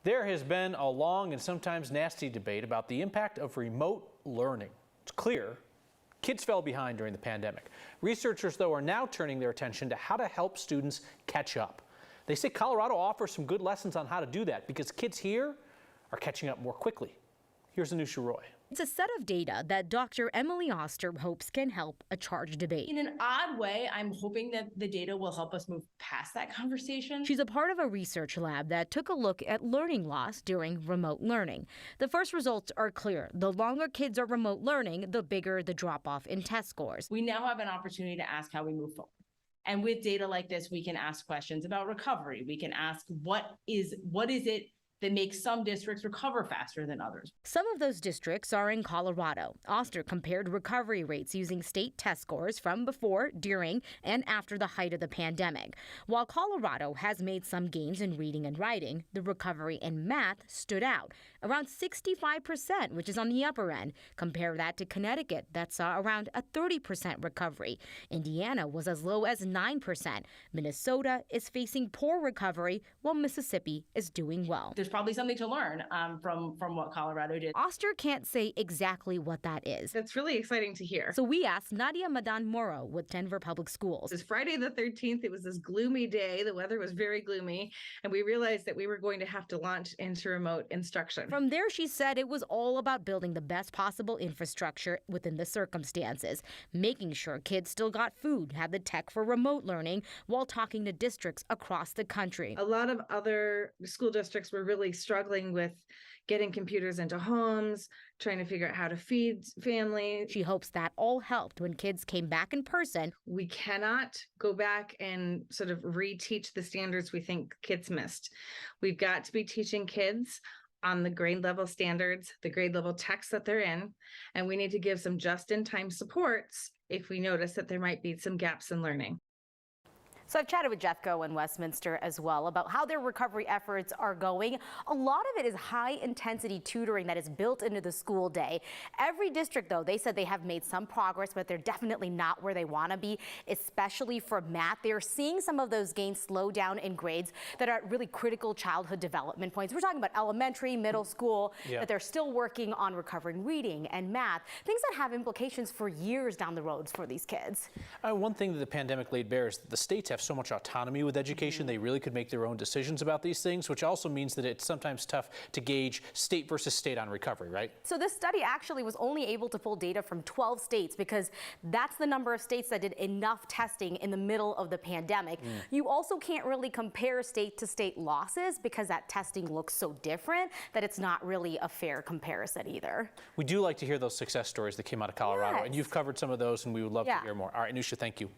There has been a long and sometimes nasty debate about the impact of remote learning. It's clear kids fell behind during the pandemic. Researchers, though, are now turning their attention to how to help students catch up. They say Colorado offers some good lessons on how to do that because kids here are catching up more quickly. Here's Anusha Roy. It's a set of data that Dr. Emily Oster hopes can help a charged debate. In an odd way, I'm hoping that the data will help us move past that conversation. She's a part of a research lab that took a look at learning loss during remote learning. The first results are clear. The longer kids are remote learning, the bigger the drop-off in test scores. We now have an opportunity to ask how we move forward. And with data like this, we can ask questions about recovery. We can ask what is it that makes some districts recover faster than others. Some of those districts are in Colorado. Oster compared recovery rates using state test scores from before, during, and after the height of the pandemic. While Colorado has made some gains in reading and writing, the recovery in math stood out, around 65%, which is on the upper end. Compare that to Connecticut, that saw around a 30% recovery. Indiana was as low as 9%. Minnesota is facing poor recovery, while Mississippi is doing well. There's probably something to learn from what Colorado did. Oster can't say exactly what that is. It's really exciting to hear. So we asked Nadia Madan-Moro with Denver Public Schools. It was Friday the 13th. It was this gloomy day. The weather was very gloomy, and we realized that we were going to have to launch into remote instruction. From there, she said it was all about building the best possible infrastructure within the circumstances, making sure kids still got food, had the tech for remote learning, while talking to districts across the country. A lot of other school districts were really struggling with getting computers into homes, trying to figure out how to feed families. She hopes that all helped when kids came back in person. We cannot go back and sort of reteach the standards we think kids missed. We've got to be teaching kids on the grade level standards, the grade level texts that they're in, and we need to give some just-in-time supports if we notice that there might be some gaps in learning. So I've chatted with Jeffco in Westminster as well about how their recovery efforts are going. A lot of it is high intensity tutoring that is built into the school day. Every district, though, they said they have made some progress, but they're definitely not where they want to be, especially for math. They're seeing some of those gains slow down in grades that are at really critical childhood development points. We're talking about elementary, middle school, that they're still working on recovering reading and math, things that have implications for years down the road for these kids. One thing that the pandemic laid bare is that the states have so much autonomy with education. They really could make their own decisions about these things, which also means that it's sometimes tough to gauge state versus state on recovery, right? So this study actually was only able to pull data from 12 states because that's the number of states that did enough testing in the middle of the pandemic. You also can't really compare state to state losses because that testing looks so different that it's not really a fair comparison either. We do like to hear those success stories that came out of Colorado, and you've covered some of those, and we would love to hear more. All right, Anusha, thank you.